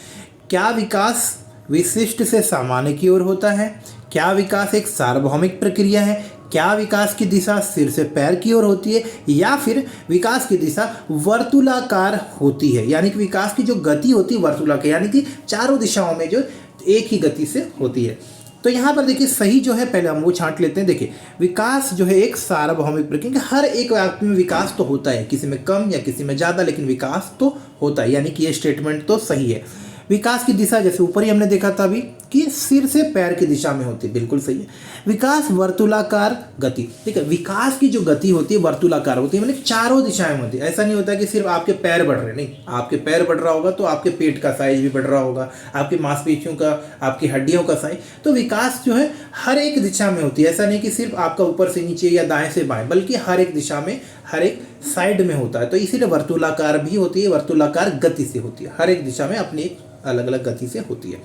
क्या विकास विशिष्ट से सामान्य की ओर होता है? क्या विकास एक सार्वभौमिक प्रक्रिया है? क्या विकास की दिशा सिर से पैर की ओर होती है? या फिर विकास की दिशा वर्तुलाकार होती है, यानी कि विकास की जो गति होती है वर्तुलाकार, यानी कि चारों दिशाओं में जो एक ही गति से होती है। तो यहाँ पर देखिए सही जो है, पहले हम वो छांट लेते हैं। देखिए विकास जो है एक सार्वभौमिक प्रक्रिया, हर एक व्यक्ति में विकास तो होता है, किसी में कम या किसी में ज़्यादा, लेकिन विकास तो होता है, यानी कि ये स्टेटमेंट तो सही है। विकास की दिशा जैसे ऊपर ही हमने देखा था अभी कि सिर से पैर की दिशा में होती है, बिल्कुल सही है। विकास वर्तुलाकार गति, ठीक है, विकास की जो गति होती है वर्तुलाकार होती है, मतलब चारों दिशाएं में होती है। ऐसा नहीं होता कि सिर्फ आपके पैर बढ़ रहे, नहीं, आपके पैर बढ़ रहा होगा तो आपके पेट का साइज भी बढ़ रहा होगा, आपकी मांसपेशियों का, आपकी हड्डियों का साइज। तो विकास जो है हर एक दिशा में होती है, ऐसा नहीं कि सिर्फ आपका ऊपर से नीचे या दाएं से बाएं, बल्कि हर एक दिशा में, हर एक साइड में होता है। तो इसीलिए वर्तुलाकार भी होती है, वर्तुलाकार गति से होती है, हर एक दिशा में अपनी एक अलग अलग गति से होती है।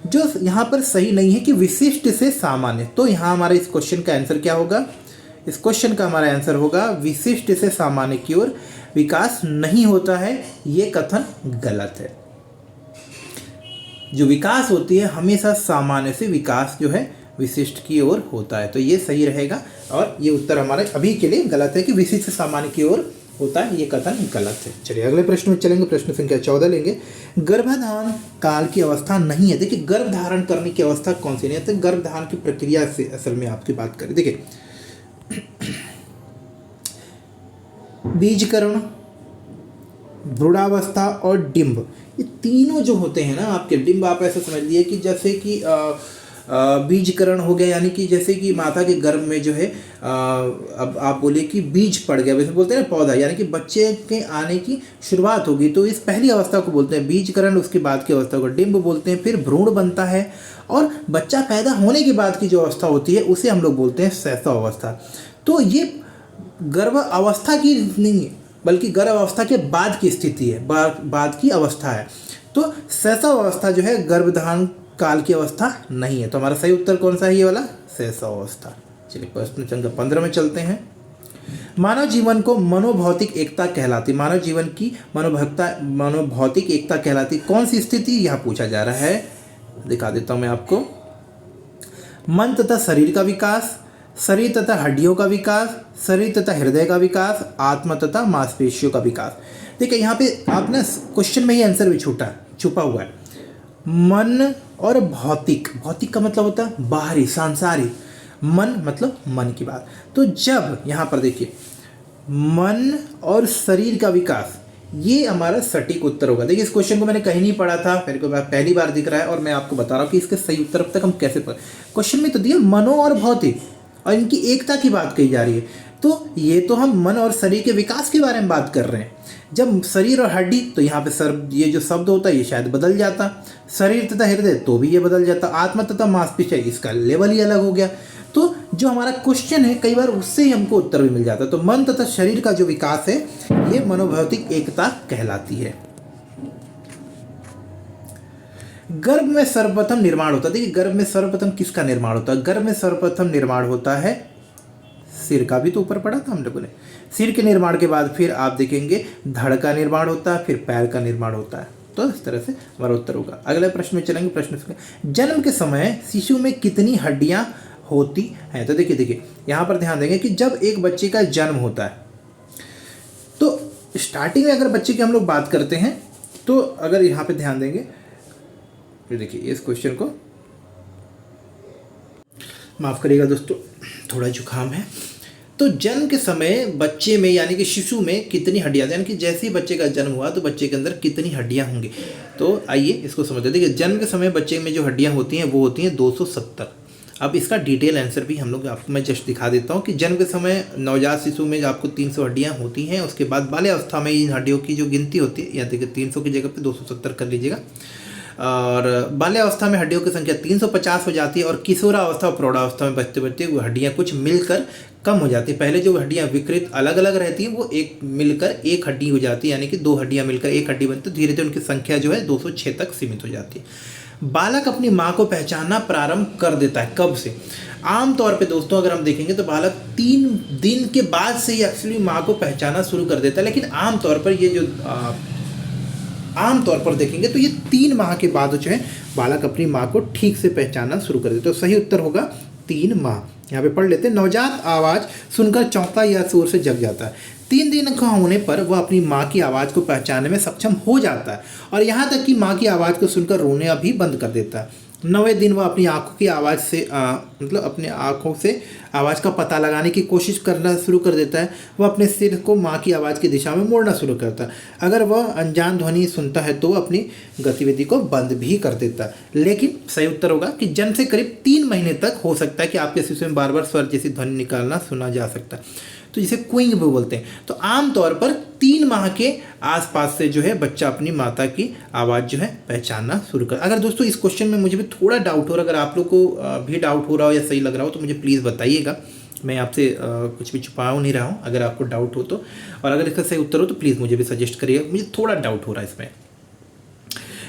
जो यहाँ पर सही नहीं है कि विशिष्ट से सामान्य, तो यहाँ हमारे इस क्वेश्चन का आंसर क्या होगा? इस क्वेश्चन का हमारा आंसर होगा विशिष्ट से सामान्य की ओर विकास नहीं होता है, ये कथन गलत है। जो विकास होती है हमेशा सामान्य से विकास जो है विशिष्ट की ओर होता है, तो ये सही रहेगा। और ये उत्तर हमारे अभी के लिए गलत है कि विशिष्ट से सामान्य की ओर होता है, ये कथन गलत है। चलिए अगले प्रश्न में चलेंगे, प्रश्न संख्या 14 लेंगे। गर्भधारण काल की अवस्था नहीं है। देखिए गर्भ धारण करने की अवस्था कौन सी नहीं है, तो गर्भ धारण की प्रक्रिया से असल में आपकी बात करें। देखिए बीजकरण, भ्रूणावस्था और डिंब, ये तीनों जो होते हैं ना आपके, डिंब आप ऐसा समझ लिए कि जैसे कि बीजकरण हो गया, यानी कि जैसे कि माता के गर्भ में जो है अब आप बोलिए कि बीज पड़ गया, वैसे बोलते हैं ना पौधा, यानी कि बच्चे के आने की शुरुआत होगी, तो इस पहली अवस्था को बोलते हैं बीजकरण। उसके बाद की अवस्था को डिंब बोलते हैं। फिर भ्रूण बनता है और बच्चा पैदा होने के बाद की जो अवस्था होती है उसे हम लोग बोलते हैं शैशव अवस्था। तो ये गर्भ अवस्था की नहीं है, बल्कि गर्भ अवस्था के बाद की स्थिति है, बाद की अवस्था है। तो शैशव अवस्था जो है गर्भधारण काल की अवस्था नहीं है। तो हमारा सही उत्तर कौन सा है? ये वाला शैशव अवस्था। चलिए प्रश्न संख्या 15 में चलते हैं। मानव जीवन को मनोभौतिक एकता कहलाती, मानव जीवन की मनोभौतिक एकता कहलाती कौन सी स्थिति, यहाँ पूछा जा रहा है। दिखा देता हूँ मैं आपको। मन तथा शरीर का विकास, शरीर तथा हड्डियों का विकास, शरीर तथा हृदय का विकास, आत्मा तथा मांसपेशियों का विकास। देखिए यहाँ पे आप ना क्वेश्चन में ही आंसर भी छुपा हुआ है। मन और भौतिक, भौतिक का मतलब होता है बाहरी, सांसारिक, मन मतलब मन की बात। तो जब यहाँ पर देखिए मन और शरीर का विकास, ये हमारा सटीक उत्तर होगा। देखिए इस क्वेश्चन को मैंने कहीं नहीं पढ़ा था, मेरे को पहली बार दिख रहा है और मैं आपको बता रहा हूँ कि इसके सही उत्तर अब तक हम कैसे पढ़। क्वेश्चन में तो दिया मनो और भौतिक और इनकी एकता की बात कही जा रही है, तो ये तो हम मन और शरीर के विकास के बारे में बात कर रहे हैं। जब शरीर और हड्डी, तो यहाँ पे ये जो शब्द होता है ये शायद बदल जाता, शरीर तथा हृदय तो भी ये बदल जाता, आत्मा तथा मांसपेशियां इसका लेवल ही अलग हो गया। तो जो हमारा क्वेश्चन है कई बार उससे ही हमको उत्तर भी मिल जाता है। तो मन तथा शरीर का जो विकास है ये मनोभौतिक एकता कहलाती है। गर्भ में सर्वप्रथम निर्माण होता है। देखिए गर्भ में सर्वप्रथम किसका निर्माण होता है? गर्भ में सर्वप्रथम निर्माण होता है सिर का, भी तो ऊपर पढ़ा था हम लोगों ने। सिर के निर्माण के बाद फिर आप देखेंगे धड़ का निर्माण होता है, फिर पैर का निर्माण होता है। तो इस तरह से हमारा उत्तर होगा। अगले प्रश्न में चलेंगे। प्रश्न जन्म के समय शिशु में कितनी हड्डियां होती हैं? तो देखिए यहाँ पर ध्यान देंगे कि जब एक बच्चे का जन्म होता है तो स्टार्टिंग में अगर बच्चे की हम लोग बात करते हैं तो अगर यहाँ पे ध्यान देंगे तो देखिए इस क्वेश्चन को माफ़ करिएगा दोस्तों, थोड़ा जुकाम है। तो जन्म के समय बच्चे में यानी कि शिशु में कितनी हड्डियाँ, यानी कि जैसे ही बच्चे का जन्म हुआ तो बच्चे के अंदर कितनी हड्डियाँ होंगी। तो आइए इसको समझते हैं। देखिए जन्म के समय बच्चे में जो हड्डियाँ होती हैं वो होती हैं 270। अब इसका डिटेल आंसर भी हम लोग आपको मैं जस्ट दिखा देता हूँ कि जन्म के समय नवजात शिशु में आपको 300 हड्डियाँ होती हैं। उसके बाद बाल्यावस्था में इन हड्डियों की जो गिनती होती है, या देखिए 300 की जगह पे 270 कर लीजिएगा। और बाल्यावस्था में हड्डियों की संख्या 350 हो जाती है और किशोरावस्था और प्रौढ़ावस्था में बचते बचते वो हड्डियाँ कुछ मिलकर कम हो जाती है। पहले जो हड्डियाँ विकृत अलग अलग रहती हैं वो एक मिलकर एक हड्डी हो जाती है, यानी कि 2 हड्डियाँ मिलकर एक हड्डी बनती है। धीरे धीरे उनकी संख्या जो है 206 तक सीमित हो जाती है। बालक अपनी माँ को पहचानना प्रारंभ कर देता है कब से? आमतौर पे दोस्तों अगर हम देखेंगे तो बालक 3 दिन के बाद से ही एक्चुअली माँ को पहचानना शुरू कर देता है। लेकिन आमतौर पर ये जो आमतौर पर देखेंगे तो ये 3 माह के बाद जो है बालक अपनी माँ को ठीक से पहचानना शुरू कर देता है। तो सही उत्तर होगा 3 माह। यहाँ पे पढ़ लेते हैं। नवजात आवाज़ सुनकर चौंकता या शोर से जग जाता है। 3 दिन का होने पर वह अपनी माँ की आवाज़ को पहचानने में सक्षम हो जाता है और यहाँ तक कि माँ की आवाज़ को सुनकर रोने भी बंद कर देता है। 9वें दिन वह अपनी आँखों की आवाज़ से मतलब अपने आँखों से आवाज़ का पता लगाने की कोशिश करना शुरू कर देता है। वह अपने सिर को माँ की आवाज़ की दिशा में मोड़ना शुरू करता है। अगर वह अनजान ध्वनि सुनता है तो अपनी गतिविधि को बंद भी कर देता है। लेकिन सही उत्तर होगा कि जन्म से करीब 3 महीने तक हो सकता है कि आपके शिशु में बार बार स्वर जैसी ध्वनि निकालना सुना जा सकता है, तो जिसे क्विंग भी बोलते हैं। तो आमतौर पर 3 माह के आसपास से जो है बच्चा अपनी माता की आवाज़ जो है पहचानना शुरू कर। अगर दोस्तों इस क्वेश्चन में मुझे भी थोड़ा डाउट हो रहा है, अगर आप लोग को भी डाउट हो रहा हो या सही लग रहा हो तो मुझे प्लीज़ बताइएगा। मैं आपसे कुछ भी छुपा नहीं रहा हूँ। अगर आपको डाउट हो तो, और अगर इसका सही उत्तर हो तो प्लीज़ मुझे भी सजेस्ट करिएगा। मुझे थोड़ा डाउट हो रहा है इसमें।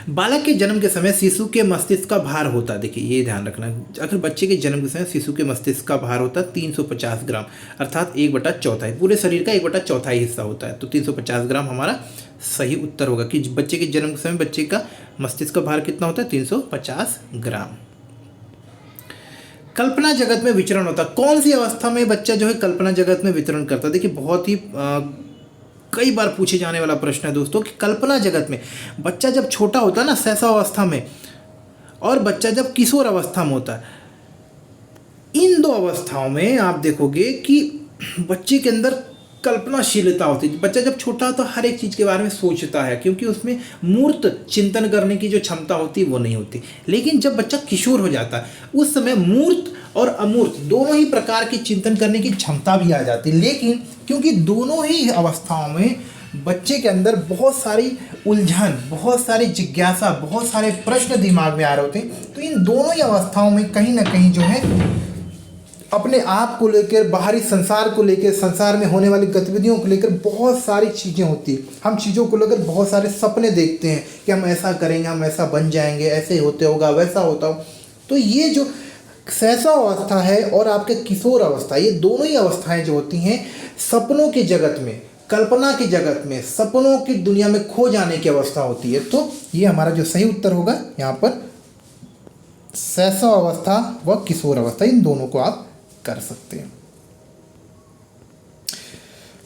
बालक के जन्म के समय शिशु के मस्तिष्क का भार होता है, देखिए ये ध्यान रखना, अगर बच्चे के जन्म के समय शिशु के मस्तिष्क का भार होता है 350 ग्राम, अर्थात 1/4 पूरे शरीर का 1/4 हिस्सा होता है। तो 350 ग्राम हमारा सही उत्तर होगा कि बच्चे के जन्म के समय बच्चे का मस्तिष्क का भार कितना होता है? 350 ग्राम। कल्पना जगत में विचरण होता है। कौन सी अवस्था में बच्चा जो है कल्पना जगत में विचरण करता है? देखिए बहुत ही कई बार पूछे जाने वाला प्रश्न है दोस्तों कि कल्पना जगत में बच्चा जब छोटा होता है ना, शैशवावस्था में, और बच्चा जब किशोर अवस्था में होता है, इन 2 अवस्थाओं में आप देखोगे कि बच्चे के अंदर कल्पनाशीलता होती है। बच्चा जब छोटा होता है हर एक चीज़ के बारे में सोचता है, क्योंकि उसमें मूर्त चिंतन करने की जो क्षमता होती है वो नहीं होती। लेकिन जब बच्चा किशोर हो जाता है उस समय मूर्त और अमूर्त दोनों ही प्रकार की चिंतन करने की क्षमता भी आ जाती है। लेकिन क्योंकि दोनों ही अवस्थाओं में बच्चे के अंदर बहुत सारी उलझन, बहुत सारी जिज्ञासा, बहुत सारे प्रश्न दिमाग में आ रहे होते हैं, तो इन दोनों ही अवस्थाओं में कहीं ना कहीं जो है अपने आप को लेकर, बाहरी संसार को लेकर, संसार में होने वाली गतिविधियों को लेकर बहुत सारी चीज़ें होती हैं। हम चीज़ों को लेकर बहुत सारे सपने देखते हैं कि हम ऐसा करेंगे, हम ऐसा बन जाएंगे, ऐसे होते होगा, वैसा होता हो। तो ये जो शैशवावस्था है और आपके किशोर अवस्था, ये दोनों ही अवस्थाएं जो होती हैं सपनों के जगत में, कल्पना के जगत में, सपनों की दुनिया में खो जाने की अवस्था होती है। तो ये हमारा जो सही उत्तर होगा यहाँ पर शैशवावस्था व किशोर अवस्था, इन दोनों को आप कर सकते हैं।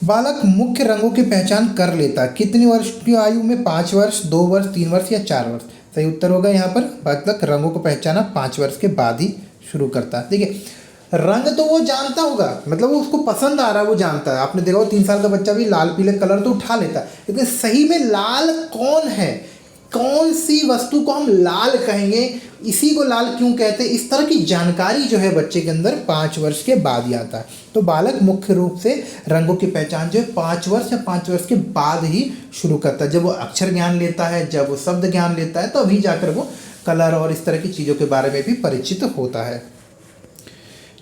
बालक मुख्य रंगों की पहचान कर लेता है कितनी वर्ष की आयु में? 5 वर्ष, 2 वर्ष, 3 वर्ष या 4 वर्ष? सही उत्तर होगा यहाँ पर बालक रंगों को पहचाना 5 वर्ष के बाद ही शुरू करता है। देखिए रंग तो वो जानता होगा, मतलब वो उसको पसंद आ रहा है, वो जानता है। आपने देखा हो 3 साल का बच्चा भी लाल पीले कलर तो उठा लेता है, लेकिन सही में लाल कौन है, कौन सी वस्तु को हम लाल कहेंगे, इसी को लाल क्यों कहते हैं, इस तरह की जानकारी जो है बच्चे के अंदर 5 वर्ष के बाद ही आता है। तो बालक मुख्य रूप से रंगों की पहचान जो है 5 वर्ष या 5 वर्ष के बाद ही शुरू करता है। जब वो अक्षर ज्ञान लेता है, जब वो शब्द ज्ञान लेता है, तो अभी जाकर वो कलर और इस तरह की चीज़ों के बारे में भी परिचित होता है।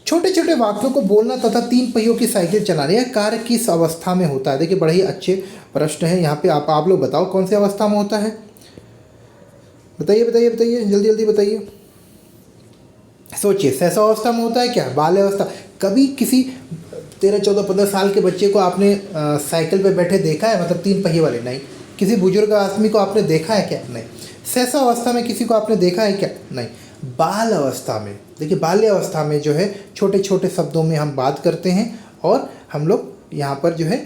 छोटे छोटे वाक्यों को बोलना तथा 3 पहियों की साइकिल चलाना यह कार्य किस अवस्था में होता है? देखिए बड़े ही अच्छे प्रश्न है यहाँ पे। आप लोग बताओ कौन सी अवस्था में होता है? बताइए बताइए बताइए, जल्दी जल्दी बताइए। सोचिए शैशवावस्था में होता है क्या? बाल्यावस्था? कभी किसी 13, 14, 15 साल के बच्चे को आपने साइकिल पे बैठे देखा है, मतलब 3 पहिए वाले? नहीं। किसी बुजुर्ग आदमी को आपने देखा है क्या? नहीं। शैशवावस्था में किसी को आपने देखा है क्या? नहीं। बाल अवस्था में, देखिए बाल्य अवस्था में जो है छोटे छोटे शब्दों में हम बात करते हैं और हम लोग यहाँ पर जो है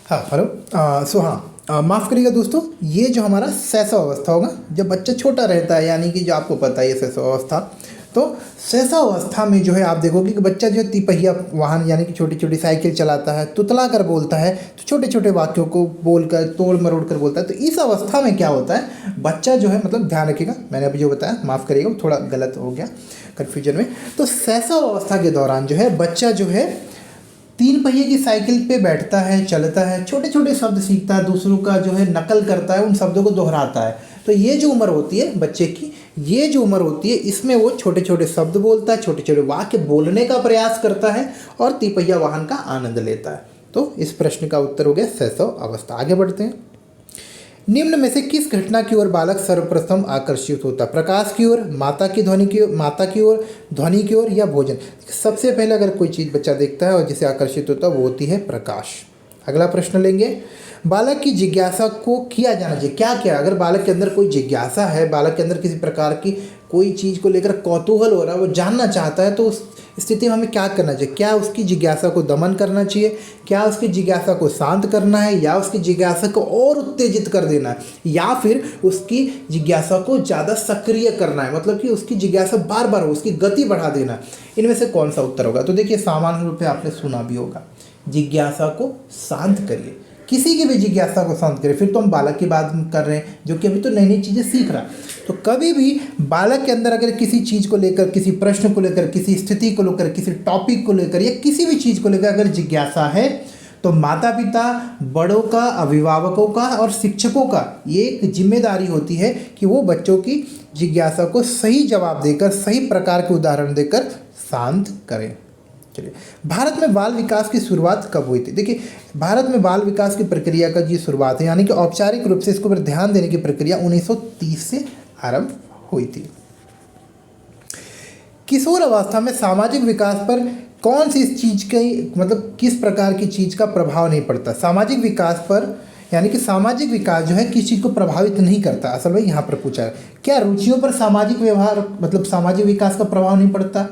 हाँ हेलो सो हाँ माफ़ करिएगा दोस्तों, ये जो हमारा शैशवावस्था होगा जब बच्चा छोटा रहता है, यानी कि जो आपको पता है शैशवावस्था, तो शैशवावस्था में जो है आप देखोगे कि बच्चा जो है तिपहिया वाहन यानी कि छोटी छोटी साइकिल चलाता है, तुतला कर बोलता है, तो छोटे छोटे वाक्यों को बोलकर तोड़ मरोड़ कर बोलता है। तो इस अवस्था में क्या होता है, बच्चा जो है मतलब ध्यान रखिएगा, मैंने अभी जो बताया माफ़ करिएगा थोड़ा गलत हो गया कन्फ्यूजन में। तो शैशवावस्था के दौरान जो है बच्चा जो है 3 पहिए की साइकिल पे बैठता है, चलता है, छोटे छोटे शब्द सीखता है, दूसरों का जो है नकल करता है, उन शब्दों को दोहराता है। तो ये जो उम्र होती है बच्चे की, ये जो उम्र होती है इसमें वो छोटे छोटे शब्द बोलता है, छोटे छोटे वाक्य बोलने का प्रयास करता है और तिपहिया वाहन का आनंद लेता है। तो इस प्रश्न का उत्तर हो गया शैशव अवस्था। आगे बढ़ते हैं। निम्न में से किस घटना की ओर बालक सर्वप्रथम आकर्षित होता? प्रकाश की ओर, माता की ओर, ध्वनि की ओर या भोजन? सबसे पहले अगर कोई चीज़ बच्चा देखता है और जिसे आकर्षित होता है वो होती है प्रकाश। अगला प्रश्न लेंगे, बालक की जिज्ञासा को किया जाना चाहिए। क्या क्या अगर बालक के अंदर कोई जिज्ञासा है, बालक के अंदर किसी प्रकार की कोई चीज़ को लेकर कौतूहल हो रहा है, वो जानना चाहता है, तो उस स्थिति में हमें क्या करना चाहिए? क्या उसकी जिज्ञासा को दमन करना चाहिए, क्या उसकी जिज्ञासा को शांत करना है, या उसकी जिज्ञासा को और उत्तेजित कर देना है, या फिर उसकी जिज्ञासा को ज़्यादा सक्रिय करना है, मतलब कि उसकी जिज्ञासा बार बार हो, उसकी गति बढ़ा देना है? इनमें से कौन सा उत्तर होगा? तो देखिए सामान्य रूप से आपने सुना भी होगा, जिज्ञासा को शांत करिए, किसी की भी जिज्ञासा को शांत करिए। फिर तो हम बालक की बात कर रहे हैं जो कि अभी तो नई नई चीज़ें सीख रहा है। तो कभी भी बालक के अंदर अगर किसी चीज़ को लेकर, किसी प्रश्न को लेकर, किसी स्थिति को लेकर, किसी टॉपिक को लेकर या किसी भी चीज़ को लेकर अगर जिज्ञासा है, तो माता पिता, बड़ों का, अभिभावकों का और शिक्षकों का ये एक जिम्मेदारी होती है कि वो बच्चों की जिज्ञासा को सही जवाब देकर, सही प्रकार के उदाहरण देकर शांत करें। चलिए, भारत में बाल विकास की शुरुआत कब हुई थी? देखिए भारत में बाल विकास की प्रक्रिया का जो शुरुआत है, यानी कि औपचारिक रूप से इसको पर ध्यान देने की प्रक्रिया 1930 से आरंभ हुई थी। किशोर अवस्था में सामाजिक विकास पर कौन सी इस चीज़ की, मतलब किस प्रकार की चीज़ का प्रभाव नहीं पड़ता? सामाजिक विकास पर, यानी कि सामाजिक विकास जो है किस चीज़ को प्रभावित नहीं करता। असल में यहाँ पर पूछा है, क्या रुचियों पर सामाजिक व्यवहार मतलब सामाजिक विकास का प्रभाव नहीं पड़ता?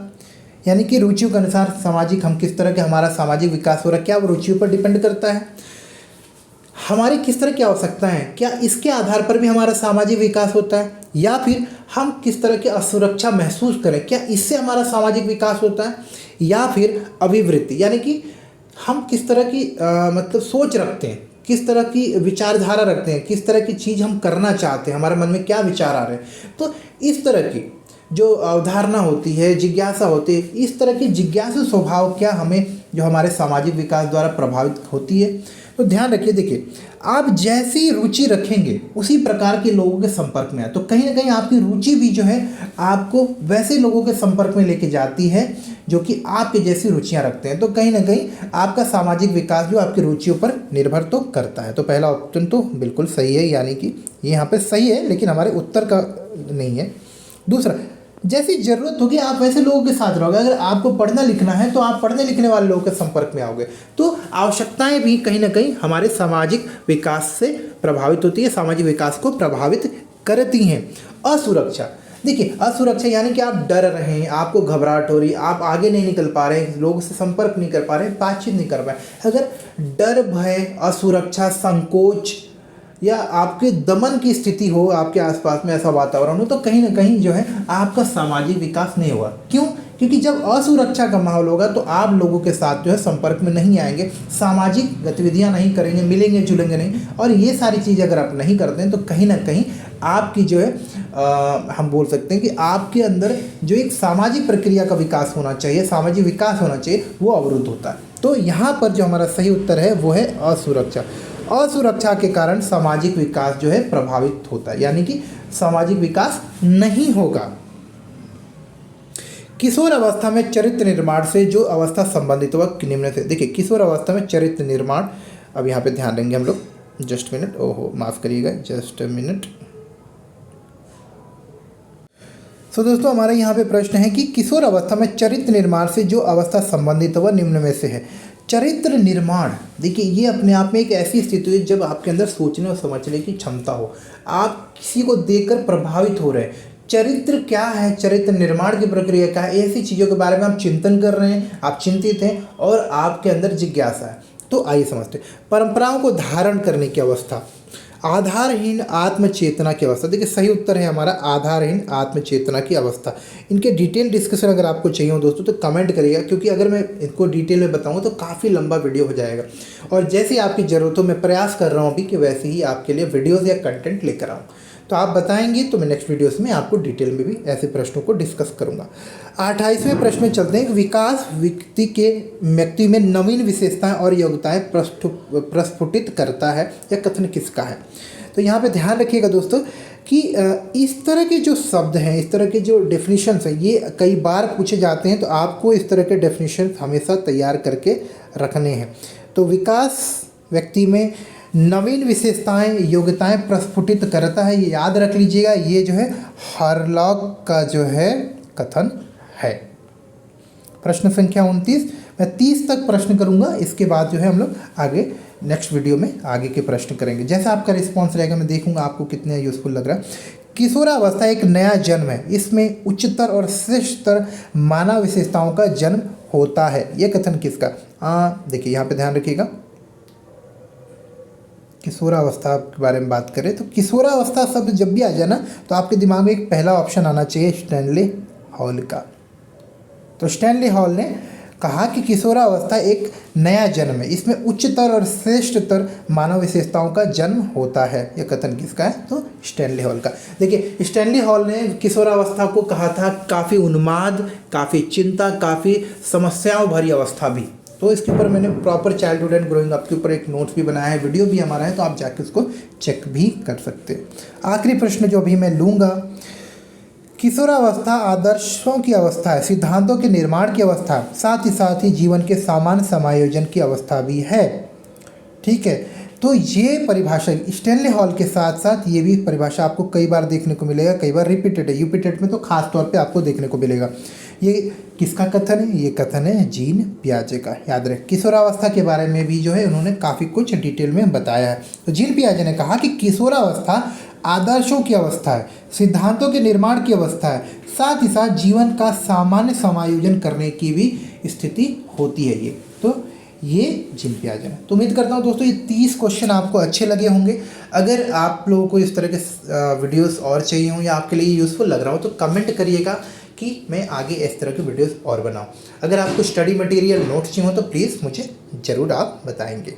यानी कि रुचियों के अनुसार सामाजिक, हम किस तरह के हमारा सामाजिक विकास हो रहा है, क्या वो रुचियों पर डिपेंड करता है? हमारी किस तरह की आवश्यकता है, क्या इसके आधार पर भी हमारा सामाजिक विकास होता है? या फिर हम किस तरह की असुरक्षा महसूस करें, क्या इससे हमारा सामाजिक विकास होता है? या फिर अभिवृत्ति, यानी कि हम किस तरह की मतलब सोच रखते हैं, किस तरह की विचारधारा रखते हैं, किस तरह की चीज़ हम करना चाहते हैं, हमारे मन में क्या विचार आ रहे हैं। तो इस तरह की जो अवधारणा होती है, जिज्ञासा होती है, इस तरह की जिज्ञासु स्वभाव क्या हमें जो हमारे सामाजिक विकास द्वारा प्रभावित होती है। तो ध्यान रखिए, देखिए आप जैसी रुचि रखेंगे उसी प्रकार के लोगों के संपर्क में आए, तो कहीं ना कहीं आपकी रुचि भी जो है आपको वैसे लोगों के संपर्क में लेके जाती है जो कि आपके जैसी रुचियां रखते हैं। तो कहीं ना कहीं आपका सामाजिक विकास जो आपकी रुचियों पर निर्भर तो करता है। तो पहला ऑप्शन तो बिल्कुल सही है, यानी कि ये यहाँ पर सही है, लेकिन हमारे उत्तर का नहीं है। दूसरा, जैसी ज़रूरत होगी आप वैसे लोगों के साथ रहोगे। अगर आपको पढ़ना लिखना है तो आप पढ़ने लिखने वाले लोगों के संपर्क में आओगे। तो आवश्यकताएं भी कहीं ना कहीं हमारे सामाजिक विकास से प्रभावित होती है, सामाजिक विकास को प्रभावित करती हैं। असुरक्षा, देखिए असुरक्षा यानी कि आप डर रहे हैं, आपको घबराहट हो रही, आप आगे नहीं निकल पा रहे, लोगों से संपर्क नहीं कर पा रहे, बातचीत नहीं कर पा रहे। अगर डर, भय, असुरक्षा, संकोच या आपके दमन की स्थिति हो, आपके आसपास में ऐसा वातावरण हो, तो कहीं ना कहीं जो है आपका सामाजिक विकास नहीं होगा। क्यों? क्योंकि जब असुरक्षा का माहौल होगा तो आप लोगों के साथ जो है संपर्क में नहीं आएंगे, सामाजिक गतिविधियां नहीं करेंगे, मिलेंगे जुलेंगे नहीं। और ये सारी चीज़ अगर आप नहीं करते हैं तो कहीं ना कहीं आपकी जो है हम बोल सकते हैं कि आपके अंदर जो एक सामाजिक प्रक्रिया का विकास होना चाहिए, सामाजिक विकास होना चाहिए, वो अवरुद्ध होता है। तो यहाँ पर जो हमारा सही उत्तर है वो है असुरक्षा। असुरक्षा के कारण सामाजिक विकास जो है प्रभावित होता है, यानी कि सामाजिक विकास नहीं होगा। किशोर अवस्था में चरित्र निर्माण से जो अवस्था संबंधित हुआ निम्न से, देखिए किशोर अवस्था में चरित्र निर्माण, अब यहाँ पे ध्यान देंगे हम लोग, जस्ट मिनट, ओहो माफ़ करिएगा, जस्ट मिनट। सो दोस्तों हमारे यहाँ पे प्रश्न है कि किशोर अवस्था में चरित्र निर्माण से जो अवस्था संबंधित हुआ निम्न में से है। चरित्र निर्माण, देखिए ये अपने आप में एक ऐसी स्थिति है जब आपके अंदर सोचने और समझने की क्षमता हो, आप किसी को देखकर प्रभावित हो रहे हैं। चरित्र क्या है, चरित्र निर्माण की प्रक्रिया क्या है, ऐसी चीज़ों के बारे में आप चिंतन कर रहे हैं, आप चिंतित हैं और आपके अंदर जिज्ञासा है। तो आइए समझते हैं। परंपराओं को धारण करने की अवस्था, आधारहीन आत्मचेतना की अवस्था। देखिए सही उत्तर है हमारा आधारहीन आत्मचेतना की अवस्था। इनके डिटेल डिस्कशन अगर आपको चाहिए हो दोस्तों तो कमेंट करिएगा, क्योंकि अगर मैं इनको डिटेल में बताऊँ तो काफ़ी लंबा वीडियो हो जाएगा, और जैसे आपकी ज़रूरतों में प्रयास कर रहा हूँ अभी कि वैसे ही आपके लिए वीडियोज़ या कंटेंट लेकर आऊँ। तो आप बताएंगे तो मैं नेक्स्ट वीडियोस में आपको डिटेल में भी ऐसे प्रश्नों को डिस्कस करूंगा। 28वें प्रश्न में चलते हैं। विकास व्यक्ति में नवीन विशेषताएं और योग्यताएं प्रस्फुटित करता है, यह कथन किसका है? तो यहाँ पे ध्यान रखिएगा दोस्तों कि इस तरह के जो शब्द हैं, इस तरह के जो डेफिनेशंस हैं, ये कई बार पूछे जाते हैं, तो आपको इस तरह के डेफिनेशन हमेशा तैयार करके रखने हैं। तो विकास व्यक्ति में नवीन विशेषताएं योग्यताएं प्रस्फुटित करता है, ये याद रख लीजिएगा। ये जो है हारलॉक का जो है कथन है। प्रश्न संख्या 29, मैं 30 तक प्रश्न करूंगा, इसके बाद जो है हम लोग आगे नेक्स्ट वीडियो में आगे के प्रश्न करेंगे। जैसा आपका रिस्पॉन्स रहेगा मैं देखूंगा आपको कितने यूज़फुल लग रहा है। किशोरावस्था एक नया जन्म है, इसमें उच्चतर और श्रेष्ठतर मानव विशेषताओं का जन्म होता है, यह कथन किसका? देखिए यहाँ पे ध्यान रखिएगा। किशोरावस्था के बारे में बात करें तो किशोरावस्था शब्द जब भी आ जाए ना तो आपके दिमाग में एक पहला ऑप्शन आना चाहिए स्टैनली हॉल का। तो स्टैनली हॉल ने कहा कि किशोरावस्था एक नया जन्म है, इसमें उच्चतर और श्रेष्ठतर मानव विशेषताओं का जन्म होता है, यह कथन किसका है? तो स्टैनली हॉल का। देखिए स्टैनली हॉल ने किशोरावस्था को कहा था काफ़ी उन्माद, काफ़ी चिंता, काफ़ी समस्याओं भरी अवस्था भी। तो इसके ऊपर मैंने proper childhood and growing up के ऊपर एक नोट्स भी बनाया है, वीडियो भी हमारा है, तो आप जाके उसको चेक भी कर सकते हैं। आखिरी प्रश्न जो अभी मैं लूँगा, किशोरावस्था आदर्शों की अवस्था है, सिद्धांतों के निर्माण की अवस्था, साथ ही जीवन के सामान्य समायोजन की अवस्था भी है। ठीक है, तो ये परिभाषा स्टैनली हॉल के साथ साथ ये भी परिभाषा आपको कई बार देखने को मिलेगा, कई बार रिपीटेड है, यूपी टेट में तो खास तौर पे आपको देखने को मिलेगा। ये किसका कथन है? ये कथन है जीन पियाजे का। याद रखें, किशोरावस्था के बारे में भी जो है उन्होंने काफ़ी कुछ डिटेल में बताया है। तो जीन पियाजे ने कहा कि किशोरावस्था आदर्शों की अवस्था है, सिद्धांतों के निर्माण की अवस्था है, साथ ही साथ जीवन का सामान्य समायोजन करने की भी स्थिति होती है। ये जीन पियाजे ने। तो उम्मीद करता हूँ दोस्तों ये 30 क्वेश्चन आपको अच्छे लगे होंगे। अगर आप लोगों को इस तरह के वीडियोस और चाहिए हों या आपके लिए यूज़फुल लग रहा हो तो कमेंट करिएगा कि मैं आगे इस तरह के वीडियोस और बनाऊं। अगर आपको स्टडी मटेरियल नोट्स चाहिए हो तो प्लीज़ मुझे ज़रूर आप बताएंगे।